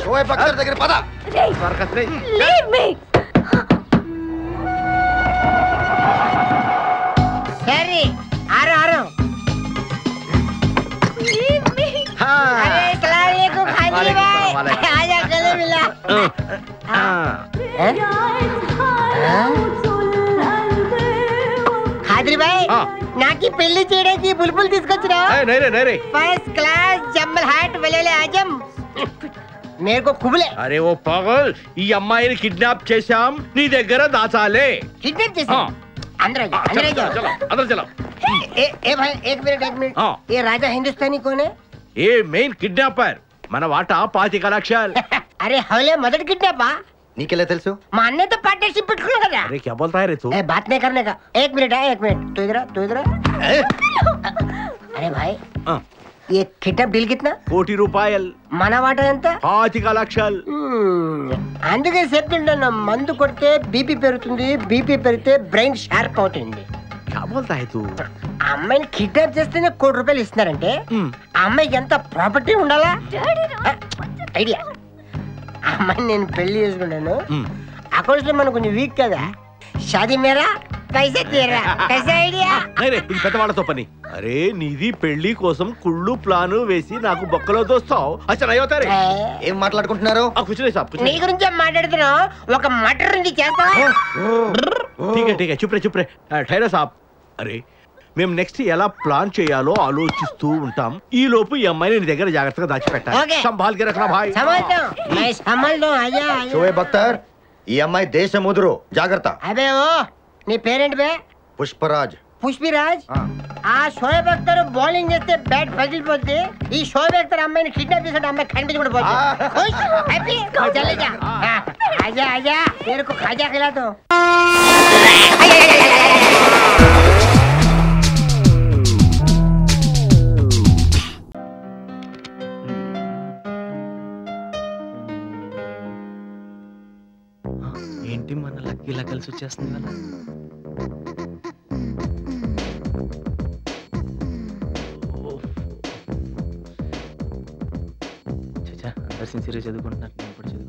షోయబ్ అఖ్తర్ దగ్గర పద. Leave me. సరే ఆరు ఆరు. Leave me. अरे अस्सलाम वालेकुम खाजी भाई. आजा गले मिला. खादरी भाई నాకి పెళ్లి చేయడానికి బుల్బుల్ తీసుకొచ్చినా. फर्स्ट क्लास जम्मल हाट वलेले आजम. मेरे को खुबले. अरे वो पागल ఈ అమ్మాయిని కిడ్నాప్ చేశాం నీ దగ్గర దాచాలే. किडनैप చేసా. अंदर आ अंदर आ चलो अंदर चलो. ए भाई एक मिनट ये राजा हिंदुस्तानी कौन है? ये मेन किडनैपर మన వాటా 25 లక్షలు. अरे हवले मदद किडनैप నీకెలా తెలుసు? మా అన్నయ్యతో పార్ట్నర్షిప్ పెట్టుకున్నా కదా. अरे क्या बोलता है रे तू? ए बात नहीं करने का. एक मिनट तू इधर अरे भाई ये किडनैप डील कितना? కోటి రూపాయలు. మన వాటా ఎంత? 25 లక్షలు. అందుకే చెప్తుంటాను మందు కొడితే బీపీ పెరుగుతుంది, బీపీ పెరిగితే బ్రెయిన్ షార్ప్ అవుతుంది. क्या बोलता है तू? అమ్మాయిని కిడ్నాప్ చేస్తేనే ₹1 కోటి ఇస్తున్నారంటే ఆ అమ్మాయికి ఎంత ప్రాపర్టీ ఉండాలా? ఐడియా. అమ్మాయిని నేను పెళ్లి చేసుకున్నాను. అకౌంట్స్ లో మనం కొంచెం వీక్ కదా. షాదీ మేరా కైసే తీరా కైసే ఐడియా? ఇది పెద్దవాళ్ళతో పని. అరే నీది పెళ్లి కోసం కుళ్ళు ప్లాను వేసి నాకు బొక్కలో దోస్తావు. అచ్చా అవుతారే. ఏం మాట్లాడుకుంటున్నారు? నీ గురించే మాట్లాడుతున్నావు. ఒక మటర్ ఉంది చేస్తావా? ठीक है चुप रे ठहरा साहब. అరే మేము నెక్స్ట్ ఎలా ప్లాన్ చేయాలో ఆలోచిస్తూ ఉంటాం. ఈ లోపు ఈ అమ్మాయిని నీ దగ్గర జాగ్రత్తగా దాచిపెట్టాలి. సంభాల్ కే రఖనా భాయ్. షోయబ్ అఖ్తర్ ఈ అమ్మాయి దేశముదురు జాగ్రత్త. అబే ఓ నీ పేరెంట్ బే? పుష్పరాజ్. పుష్పిరాజ్. ఆ షోయబ్ అఖ్తర్ బౌలింగ్ చేస్తే బ్యాట్ పగిలిపోద్ది. ఈ షోయబ్ అఖ్తర్ అమ్మాయిని కిడ్నాప్ చేసే అమ్మాయి కనిపించకుండా పోతుంది. ఖుష్ హ్యాపీ చలే जा. आजा आजा तेरे को खाजा खिला दो. ఏంటి మన లక్కీ ఇలా కలిసి వచ్చేస్తుంది కదా. చచ్చా అందరు సిన్సియర్గా చదువుకుంటున్నారు, నేను కూడా చదువు.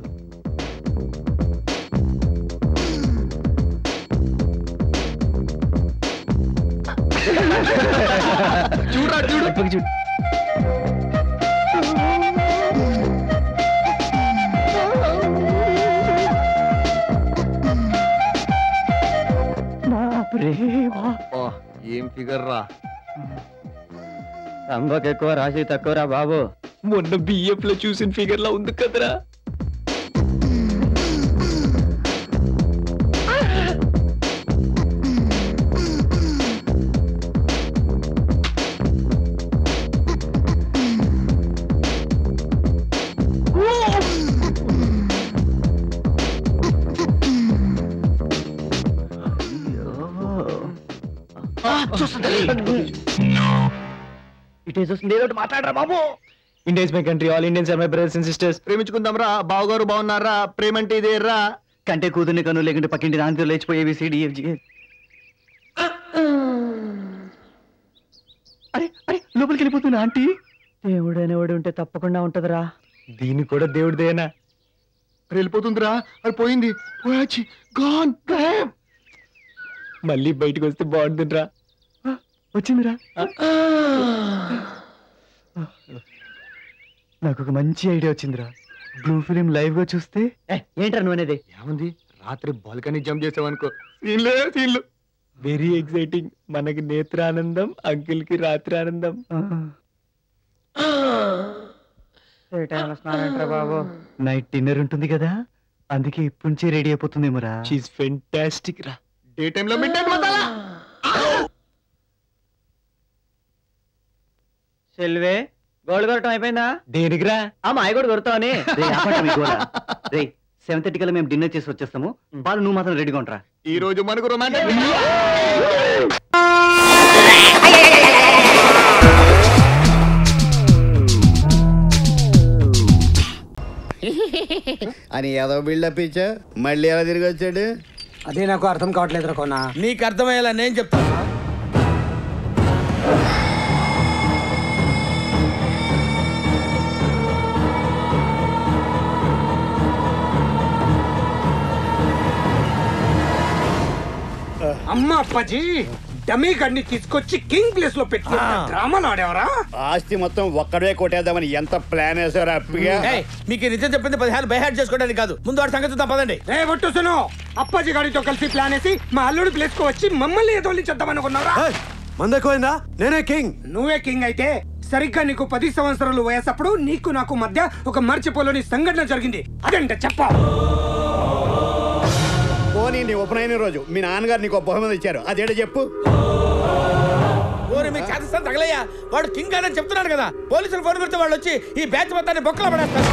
చూడు ఏం ఫిగర్ రా. రంగకి ఎక్కువ రాసి తక్కువరా బాబు. మొన్న బిఎఫ్ లో చూసిన ఫిగర్ లా ఉంది కదరా. మాట్లాడరా బాబు. Indians my country, all Indians are my brothers and sisters. ప్రేమించుకుందాం రా. బావగారు బాగున్నారా? ప్రేమంటే ఇదే రా. కంటే కూతుర్ని కను లేకుంటే పక్కింటి దాంతో లేచిపోయేవి సిడిఎఫ్జి. అరే అరే లోపలికి వెళ్ళిపోతున్నా ఆంటీ. దేవుడు అనేవాడు ఉంటే తప్పకుండా ఉంటదిరా. దీన్ని కూడా దేవుడిదేనా? వెళ్ళిపోతుందిరా. అది పోయింది. పోయాచి గాన్ గాయబ్. మళ్ళీ బయటకు వస్తే బాగుంటుందిరా. వచ్చిందిరా. నాకు ఒక మంచి ఐడియా వచ్చిందిరా. బ్లూ ఫిలిం లైవ్ గా చూస్తే. ఏంట్రా నువ్వు అనేది? ఏముంది, రాత్రి బాల్కనీ జంప్ చేసావనుకో. సీన్లు వెరీ ఎక్సైటింగ్. మనకి నేత్రానందం, అంకిల్ కి రాత్రి ఆనందం. బాబు నైట్ డిన్నర్ ఉంటుంది కదా, అందుకే ఇప్పటి నుంచే రెడీ అయిపోతుందేమోరా. షీఈ్ ఫెంటాస్టిక్ రా. డే టైమ్ లో మిడ్ నైట్ మసాలా. సెల్వే గోల్డ్ కొరటం అయిపోయిందా? దేనికిరా? ఆ మాయ కూడా కొడతావని. 7:30 కల్లా మేము డిన్నర్ చేసి వచ్చేస్తాము. బాలు నువ్వు మాత్రం రెడీగా ఉంటారా. ఈ రోజు మనకు రొమాంటిక్. అని ఏదో బిల్డప్ ఇచ్చా మళ్ళీ ఎలా తిరిగి వచ్చాడు? అదే నాకు అర్థం కావట్లేదు. కొన్నా నీకు అర్థమయ్యేలా నేను చెప్తాను. అమ్మ అప్పాజీ డమీ గడిని తీసుకొచ్చి కింగ్ ప్లేస్ లో పెట్టి డ్రామాలు ఆడేవరా? ఆస్తి మొత్తం ఒక్కడే కొట్టేద్దామని ఎంత ప్లాన్ వేసారా అప్పిగా? మీకు నిజం చెప్పింది 10 బైహాట్ చేసుకోవడానికి కాదు, ముందు వాడి సంగతి తప్పదండి. రే ఒట్టుసును, అప్పాజీ గాడితో కలిసి ప్లాన్ వేసి మా అల్లుడు ప్లేస్ కు వచ్చి మమ్మల్ని ఎదోలించేద్దామనుకున్నారా? మందకోయిందా? నేనే కింగ్. నువ్వే కింగ్ అయితే సరిగ్గా నీకు 10 సంవత్సరాలు వయసప్పుడు నీకు నాకు మధ్య ఒక మర్చిపోలేని సంఘటన జరిగింది. అదేంట చెప్ప. పోనీ నీ ఉపనయన రోజు మీ నాన్నగారు నీకు బహుమతి ఇచ్చారు, అదేంటో చెప్పు. మీ చేస్తాను తగలయ్యా, వాడు కింగ్ అని చెప్తున్నాడు కదా. పోలీసులు ఫోన్ కొడితే వాళ్ళు వచ్చి ఈ బ్యాచ్ మొత్తాన్ని బొక్కలో పడేస్తారు.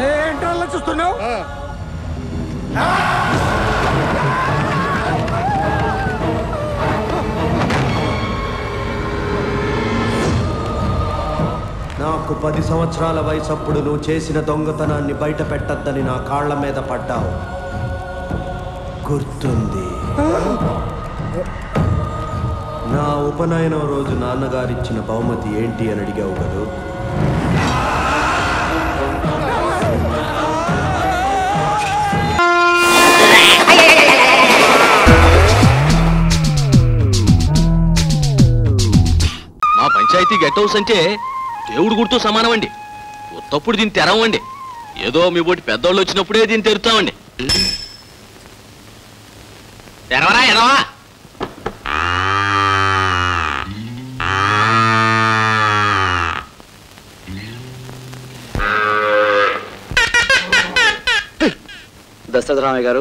ఏంటో చూస్తున్నావు? నాకు 10 సంవత్సరాల వయసప్పుడు నువ్వు చేసిన దొంగతనాన్ని బయట పెట్టద్దని నా కాళ్ల మీద పడ్డావు, గుర్తుంది? నా ఉపనయనం రోజు నాన్నగారిచ్చిన బహుమతి ఏంటి అని అడిగావు కదూ. మా పంచాయతీ గెట్ హౌస్ అంటే దేవుడు గుర్తు సమానం అండి. ఉత్తప్పుడు దీన్ని తెరవండి, ఏదో మీ బోటి పెద్దోళ్ళు వచ్చినప్పుడే దీన్ని తెరుతామండి. తెరవరా ఎదవా? దశరథరామయ్య గారు,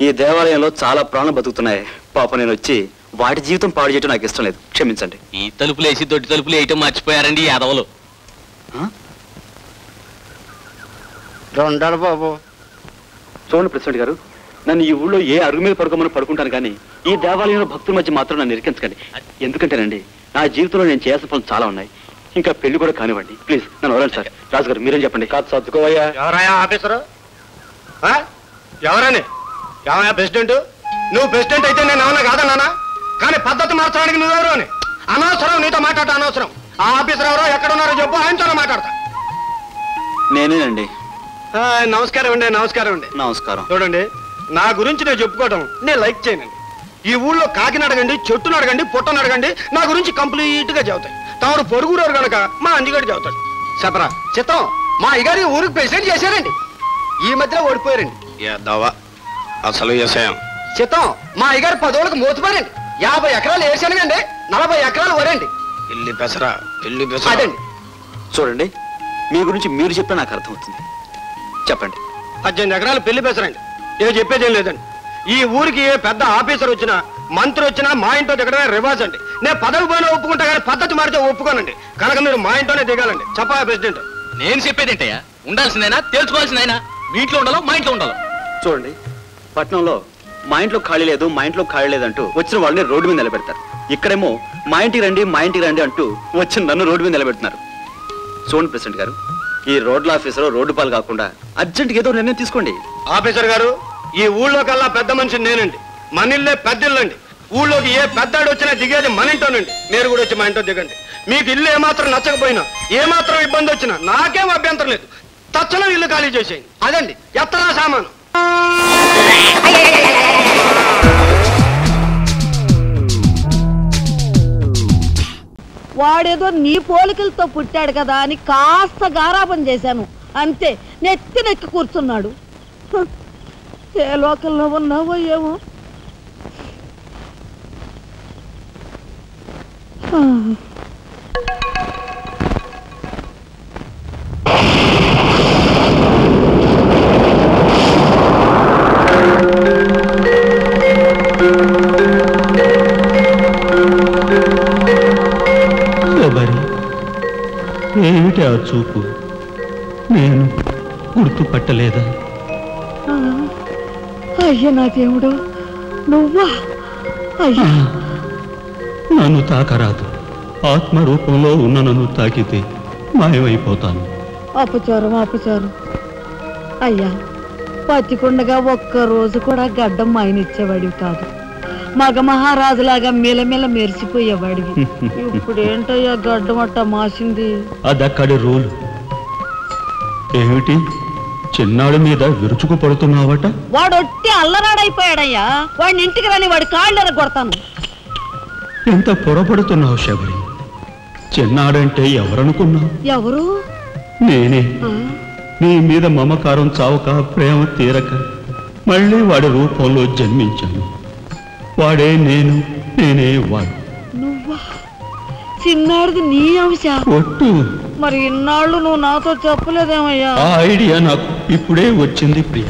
ఈ దేవాలయంలో చాలా ప్రాణం బతుకుతున్నాయి. పాప నేను వచ్చి వాటి జీవితం పాడు చేయటం నాకు ఇష్టం లేదు, క్షమించండి. ఈ తలుపులు వేసి దొడ్డి తలుపులు వేయటం మర్చిపోయారండి యాదవులు. బాబు చూడండి ప్రెసిడెంట్ గారు, నన్ను ఈ ఊళ్ళో ఏ అరుగు మీద పడుకోమని పడుకుంటాను కానీ ఈ దేవాలయంలో భక్తుల మధ్య మాత్రం నన్ను ఇరికించకండి. ఎందుకంటేనండి నా జీవితంలో నేను చేయాల్సిన పనులు చాలా ఉన్నాయి. ఇంకా పెళ్లి కూడా కానివ్వండి, ప్లీజ్ నన్ను వదలండి సార్. రాజు గారు మీరేం చెప్పండి. కాదు సర్దుకోవయ్యా. ఎవరయ్యా ఆఫీసరు? ఎవరని? ఏమయ్యా ప్రెసిడెంట్? నువ్వు ప్రెసిడెంట్ అయితే నేను ఏమన్నా కాదన్నానా? కానీ పద్ధతి మార్చడానికి నువ్వెవరు అని. అనవసరం నీతో మాట్లాడతా, అనవసరం. ఆ ఆఫీసర్ ఎవరో ఎక్కడున్నారో చెప్పు, ఆయనతోనే మాట్లాడతా. నేనేనండి. నమస్కారం అండి. నమస్కారం అండి. నమస్కారం. చూడండి, నా గురించి నేను చెప్పుకోవడం నేను లైక్ చేయనండి. ఈ ఊళ్ళో కాకిని అడగండి, చెట్టును అడగండి, పుట్టను అడగండి, నా గురించి కంప్లీట్ గా చెబుతాయి. తమరు పొరుగురు కనుక మా అంజిగాడు చెబుతాడు. చెప్పరా చిత్తం, మా అయ్యగారి ఊరికి ప్రెసిడెంట్ చేశారండి, ఈ మధ్యలో ఓడిపోయారండి. అసలు చిత్తం, మా అయ్యగారు 10 రోజులకు మోతుపోయారండి. 50 ఎకరాలు వేసానుగండి, 40 ఎకరాలు వరండి. ఇల్లి పెసరా అదండి. చూడండి, మీ గురించి మీరు చెప్తే నాకు అర్థమవుతుంది, చెప్పండి. 18 ఎకరాలు పెళ్లి పెసరండి. నేను చెప్పేదేం లేదండి. ఈ ఊరికి ఏ పెద్ద ఆఫీసర్ వచ్చినా, మంత్రి వచ్చినా మా ఇంట్లో దిగడమే రివాజ్ అండి. నేను పదవి పోయినా ఒప్పుకుంటా కానీ పద్ధతి మారితే ఒప్పుకోనండి. కనుక మీరు మా ఇంట్లోనే దిగాలండి. చెప్పా ప్రెసిడెంట్. నేను చెప్పేది ఏంటయ్యా? ఉండాల్సిందైనా తెలుసుకోవాల్సిందైనా మీ ఇంట్లో ఉండాలో మా ఇంట్లో ఉండాలో? చూడండి, పట్నంలో మా ఇంట్లో ఖాళీ లేదు, మా ఇంట్లో ఖాళీ లేదంటూ వచ్చిన వాళ్ళని రోడ్డు మీద నిలబెడతారు. ఇక్కడేమో మా ఇంటికి రండి, మా ఇంటికి రండి అంటూ వచ్చిన నన్ను రోడ్డు మీద నిలబెడుతున్నారు. చూడండి ప్రెసిడెంట్ గారు, ఈ రోడ్ల ఆఫీసర్ రోడ్డు పాలు కాకుండా అర్జెంట్గా ఏదో నిర్ణయం తీసుకోండి. ఆఫీసర్ గారు, ఈ ఊళ్ళో కల్లా పెద్ద మనిషిని నేనండి. మన ఇల్లే పెద్ద ఇల్లండి. ఊళ్ళోకి ఏ పెద్దాడు వచ్చినా దిగేది మన ఇంటోనండి. మీరు కూడా వచ్చి మా ఇంట్లో దిగండి. మీకు ఇల్లు ఏమాత్రం నచ్చకపోయినా, ఏమాత్రం ఇబ్బంది వచ్చినా నాకేం అభ్యంతరం లేదు. తక్షణం ఇల్లు ఖాళీ చేసేయండి. అదండి ఎత్తరా సామాను. వాడేదో నీ పోలికలతో పుట్టాడు కదా అని కాస్త గారాపం చేశాను అంతే. నెత్తి కూర్చున్నాడు. ఏ లోకల్లో ఉన్నావో ఏమో. ఏమిటి ఆ చూపు? నేను గుర్తుపట్టలేదా? అయ్యా నా దేవుడు, నువ్వా? అయ్యా, నన్ను తాకరాదు. ఆత్మ రూపంలో ఉన్న నన్ను తాకితే మాయమైపోతాను. అపచారం అపచారం. అయ్యా పచ్చికుండగా ఒక్కరోజు కూడా గడ్డం మాయనిచ్చేవాడివి కాదు. మగ మహారాజులాగా మెలమెల మెరిసిపోయేవాడివి. ఇప్పుడు ఏంటయ్యా గడ్డం అట్ట మాసింది? అదక్కడి రూలు. ఏమిటి చిన్నాడు మీద విరుచుకు పడుతున్నావట? వాడు ఒట్టి అల్లరాడైపోయాడయ్యా. వాడిని ఇంటికి రాని వాడి కాళ్ళెర కొడతాను. ఎంత పొరపడుతున్నావు శబరి? చిన్నాడంటే ఎవరనుకున్నావు? ఎవరు? నేనే. నీ మీద మమకారం చావక, ప్రేమ తీరక మళ్ళీ వాడి రూపంలో జన్మించాను. వాడే నేను, నేనే వాడు. నువ్వా? చిన్నాడిది నీ అంశ? ఒట్టు. మరి ఇన్నాళ్ళు నువ్వు నాతో చెప్పలేదేమయ్యా? ఆ ఐడియా నాకు ఇప్పుడే వచ్చింది ప్రియ.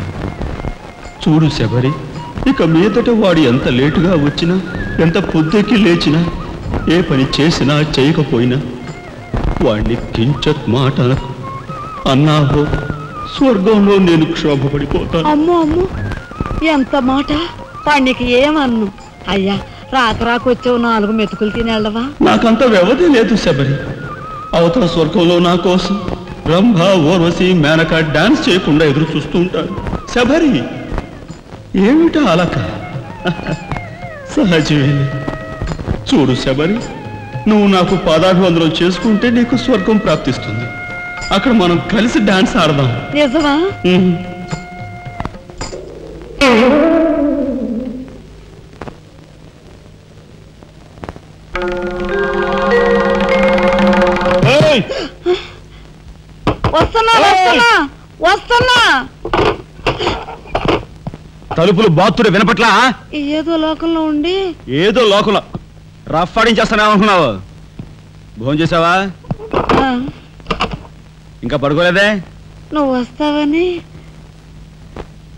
చూడు శబరి, ఇక మీదట వాడు ఎంత లేటుగా వచ్చినా, ఎంత పొద్దుకి లేచినా, ఏ పని చేసినా చేయకపోయినా వాడిని కించత్ మాట అనకు. అన్నాహో స్వర్గంలో నేను క్షోభపడిపోతాను. అమ్మో అమ్మో, ఎంత మాట! వాడికి ఏమన్ను? అయ్యా రాకొచ్చావు 4 మెతుకులు తినేళ్ళవా? నాకంత వ్యవధి లేదు శబరి. అవతల స్వర్గంలో నా కోసం రంభ, ఊర్వశి, మేనక డాన్స్ చేయకుండా ఎదురు చూస్తూ ఉంటారు. శబరి ఏమిటా అలక? సహజమే. చూడు శబరి, నువ్వు నాకు పాదాభివందనం చేసుకుంటే నీకు స్వర్గం ప్రాప్తిస్తుంది. అక్కడ మనం కలిసి డాన్స్ ఆడదాం. నిజమా? వస్తున్నా వస్తున్నా వస్తున్నా. తలుపులు బాత్తుడు వినపట్లా? ఏదో లోకంలో ఉండి ఏదో లోకంలో రఫ్ ఆడించేస్తానేమనుకున్నావు? భోజనం చేసావా? ఇంకా పడుకోలేదే? నువ్వు వస్తావని.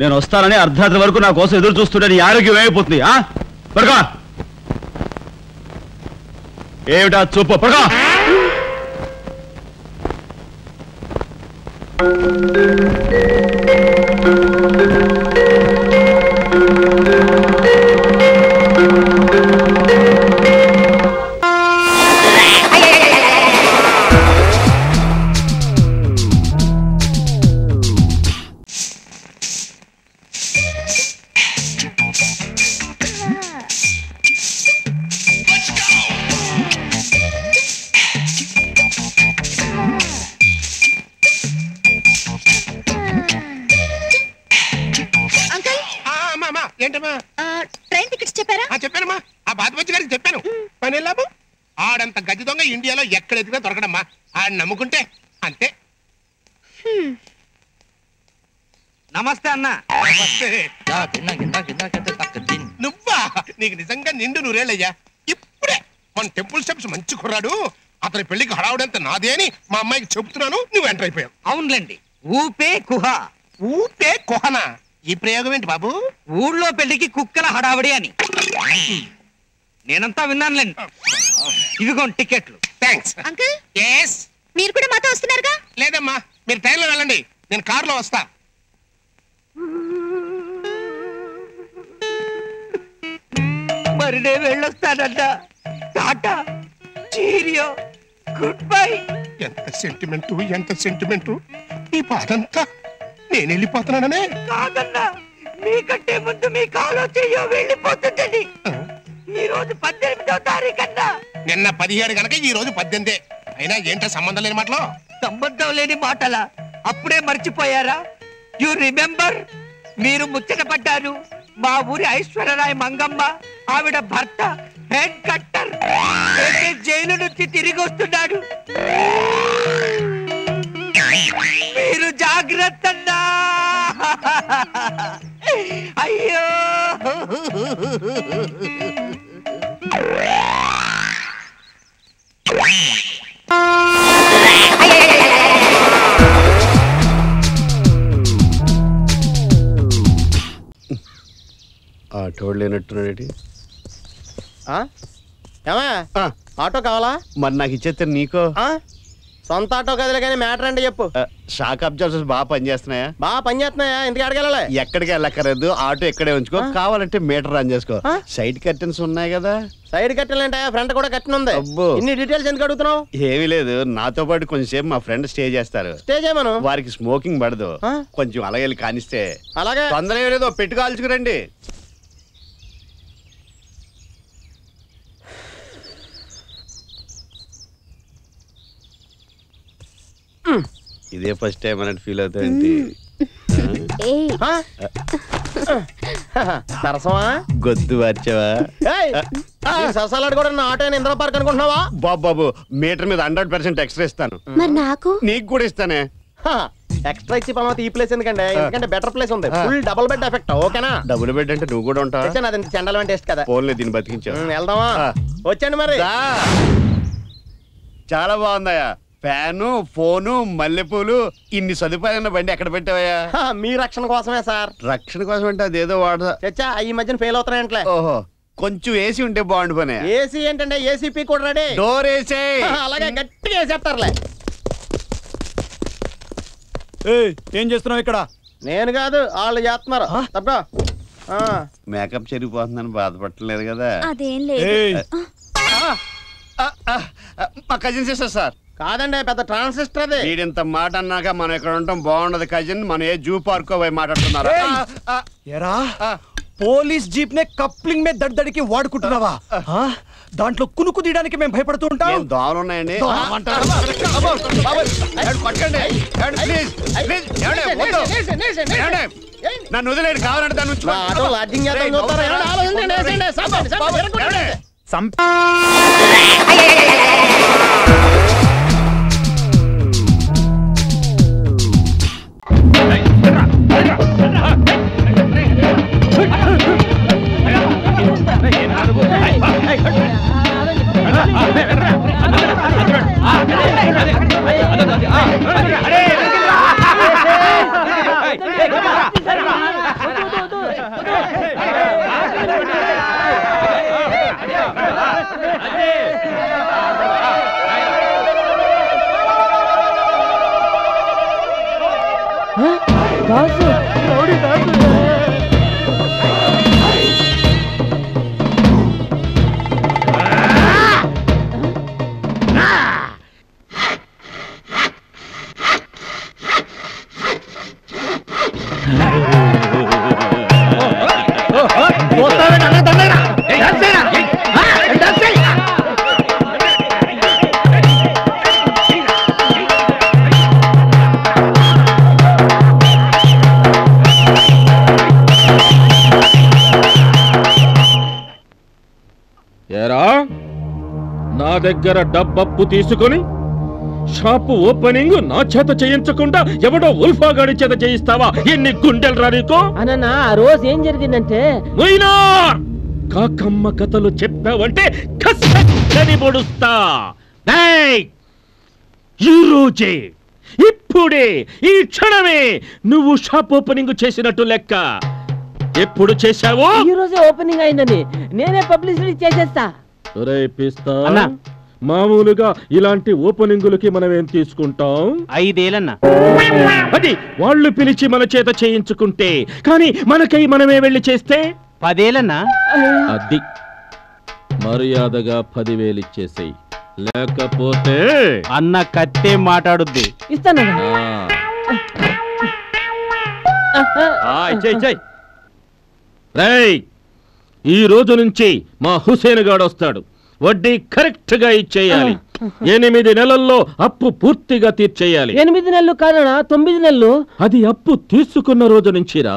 నేను వస్తానని అర్ధరాత్రి వరకు నా కోసం ఎదురు చూస్తుంటే నీ ఆరోగ్యం ఏమైపోతుంది? పడుకో. ఏమిటా చూపు? పడుకో. ట్రైన్ టికెట్స్ చెప్పారా? చెప్పానమ్మా. ఆ బాధపచ్చి గారికి చెప్పాను. పని లాభం. ఆడంత గది దొంగ ఇండియాలో ఎక్కడ ఎదిగినా దొరకడమ్మా. ఆడు నమ్ముకుంటే అంతే. నమస్తే అన్న. నువ్వా? నీకు నిజంగా నిండు నూరేళ్ళయ్యా. ఇప్పుడే మన టెంపుల్ స్టెప్స్ మంచి కుర్రాడు, అతని పెళ్లికి హడావుడంతా నాదే అని మా అమ్మాయికి చెబుతున్నాను. నువ్వు ఎంటర్ అయిపోయావు. అవునులేండి. ఊపే కుహ. ఊపే కుహనా? ఈ ప్రయోగం ఏంటి బాబు? ఊళ్ళో పెళ్లికి కుక్కల హడావిడి అని నేనంతా విన్నానులేండి. ఇవిగోండి టికెట్లు. థ్యాంక్స్. అంకుల్, yes మీరు కూడా మాతో వస్తున్నారుగా? లేదమ్మా, మీరు ట్రైన్లో వెళ్ళండి, నేను కారులో వస్తా. మరి నేను వెళ్ళొస్తానన్న. Tata, cheerio, good bye. ఎంత సెంటిమెంటు, ఎంత సెంటిమెంటు. ఈ బాధంతా నేను వెళ్ళిపోతున్నాననే. కాదన్నా, మీకంటే ముందు మీ కాలో చెయ్యో వెళ్ళిపోతుందండి. ఈ రోజు 18వ తారీఖు అన్నా. నిన్న 17 కనుక ఈ రోజు 18. అయినా ఏంటో సంబంధం లేని మాటలో. సంబంధం లేని మాటలా? అప్పుడే మర్చిపోయారా? You remember? మీరు ముచ్చట పడ్డారు. మా ఊరి ఐశ్వర్యరాయ్ మంగమ్మ, ఆవిడ భర్త హెడ్ కట్టర్ జైలు నుంచి తిరిగి వస్తున్నాడు. మీరు జాగ్రత్త అన్నా. అయ్యో, ఆటో లేనట్టున్నాడు. ఆటో కావాలా? మరి నాకు ఇచ్చేస్తే నీకో సొంత ఆటో కదలే కానీ మ్యాటర్ అంటే చెప్పు. షాక్ అబ్జర్వర్స్ బాగా పనిచేస్తున్నాయా? బాగా పనిచేస్తున్నాయా? ఇంటికి అడగాలి. ఎక్కడికి వెళ్ళక్కర్లేదు, ఆటో ఇక్కడే ఉంచుకో. కావాలంటే మీటర్ రన్ చేసుకో. సైడ్ కర్టెన్స్ ఉన్నాయి కదా. సైడ్ కట్టెలు అంటే ఫ్రంట్ కూడా కట్టిన ఉంది. ఇన్ని డీటెయిల్స్ ఎందుకు అడుగుతున్నావు? ఏమీ లేదు, నాతో పాటు కొంచెంసేపు మా ఫ్రెండ్ స్టే చేస్తారు. స్టే చేయమను. వారికి స్మోకింగ్ పడదు, కొంచెం అలాగే వెళ్ళి కానిస్తే. అలాగే తొందర ఏదో పెట్టి కాల్చుకురండి. ఇదే ఫస్ట్ టైం అన్నట్టు ఫీల్ అవుతాయండి. సరసమా గొద్దు వచ్చావా? సరసాలాడు కూడా నా ఆటో ఇంద్ర పార్క్ అనుకుంటున్నావా? బాబు మీటర్ మీద 100% ఎక్స్ట్రా ఇస్తాను. నాకు నీకు కూడా ఇస్తానే. ఎక్స్ట్రా ఇచ్చి పని ఈ ప్లేస్ ఎందుకంటే ఎందుకంటే బెటర్ ప్లేస్ ఉంది. Full double bed effect. ఓకేనా? డబుల్ బెడ్ అంటే నువ్వు కూడా ఉంటావు. అది చెండాలం టేస్ట్ కదా. ఫోన్లే దీన్ని బతికించావు. వెళ్దామా? వచ్చండి మరి. చాలా బాగుందయ్యా. ఫ్యాను, ఫోను, మల్లెపూలు, ఇన్ని సదుపాయాలున్న బండి ఎక్కడ పెట్టావయ్యా? మీ రక్షణ కోసమే సార్. రక్షణ కోసం అంటే అదేదో వాడదా? చచ్చా ఈ మధ్యన ఫెయిల్ అవుతున్నాయంట్లే. ఓహో, కొంచెం ఏసీ ఉంటే బాగుండు పని. ఏసీ ఏంటంటే ఏసీపీ కూడా రెడీ. Door AC. అలాగే గట్టిగా వేసేస్తారులే. ఏం చేస్తున్నావు ఇక్కడ? నేను కాదు, వాళ్ళు చేస్తున్నారు. తప్ప మేకప్ చెరిగిపోతుందని బాధపడలేదు కదా? అదేం లేదు. మా కజిన్ సిస్టర్ సార్. కాదండి, పెద్ద ట్రాన్సిస్టర్ అది. వీడింత మాట అన్నాక మనం ఇక్కడ ఉండటం బాగుండదు కజిన్. మనం ఏ జూ పార్క్ పోయి మాట్లాడుతున్నారు. పోలీస్ జీప్ నే కప్లింగ్ మీద దడికి వాడుకుంటున్నావా? దాంట్లో కునుకు తీయడానికి మేము భయపడుతూ ఉంటాం. దోమలు ఉన్నాయండి. నన్ను వదిలేడు, కావాలంటే దాని నుంచి నా దగ్గర డబ్బప్పు తీసుకుని షాపు ఓపెనింగ్ నా చేత చేయించకుండా ఎవడో ఉల్ఫాగాడి చేత చేయిస్తావా? ఎన్ని గుండెలు రా నీకు? అన్న ఆ రోజు ఏం జరిగిందంటే కాకమ్మ కథలు చెప్పావంటే కసక్కని పొడుస్తా. ఈ రోజే, ఇప్పుడే, ఈ క్షణమే నువ్వు షాప్ ఓపెనింగ్ చేసినట్టు లెక్క. ఎప్పుడు చేశావు? ఈ రోజే ఓపెనింగ్ అయిందని నేనే పబ్లిసిటీ చేసేస్తా. మామూలుగా ఇలాంటి ఓపెనింగులకి మనం ఏం తీసుకుంటాం? 5 ఏళ్ళన్నా. అది వాళ్ళు పిలిచి మన చేత చేయించుకుంటే, కానీ మనకై మనమే వెళ్ళి చేస్తే 10 ఏళ్ళన్నా. అది మర్యాదగా 10,000 ఇచ్చేసేయి, లేకపోతే అన్న కత్తే మాట్లాడుద్ది. ఇస్తాను. ఈ రోజు నుంచి మా హుసేన్ గాడు వస్తాడు. వడ్డీ కరెక్ట్ గా ఇచ్చేయాలి. 8 నెలల్లో అప్పు పూర్తిగా తీర్చేయాలి. 8 నెలలు కాదనా, 9 నెలలు. అది అప్పు తీసుకున్న రోజు నుంచిరా.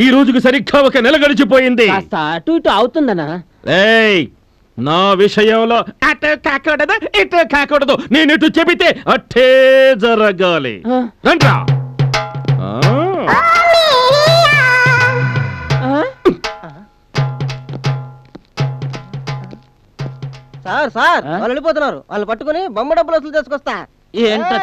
ఈ రోజుకి సరిగ్గా 1 నెల గడిచిపోయింది. అటు ఇటు అవుతుందనా? నా విషయంలో అటు కాకూడదు, ఇటు కాకూడదు. నేను ఇటు చెబితే అట్టే జరగాలి. రండ్రా. సార్ వాళ్ళు వెళ్ళిపోతున్నారు. వాళ్ళు పట్టుకుని బొమ్మ డబ్బులు వసూలు చేసుకొస్తా. ఏంటో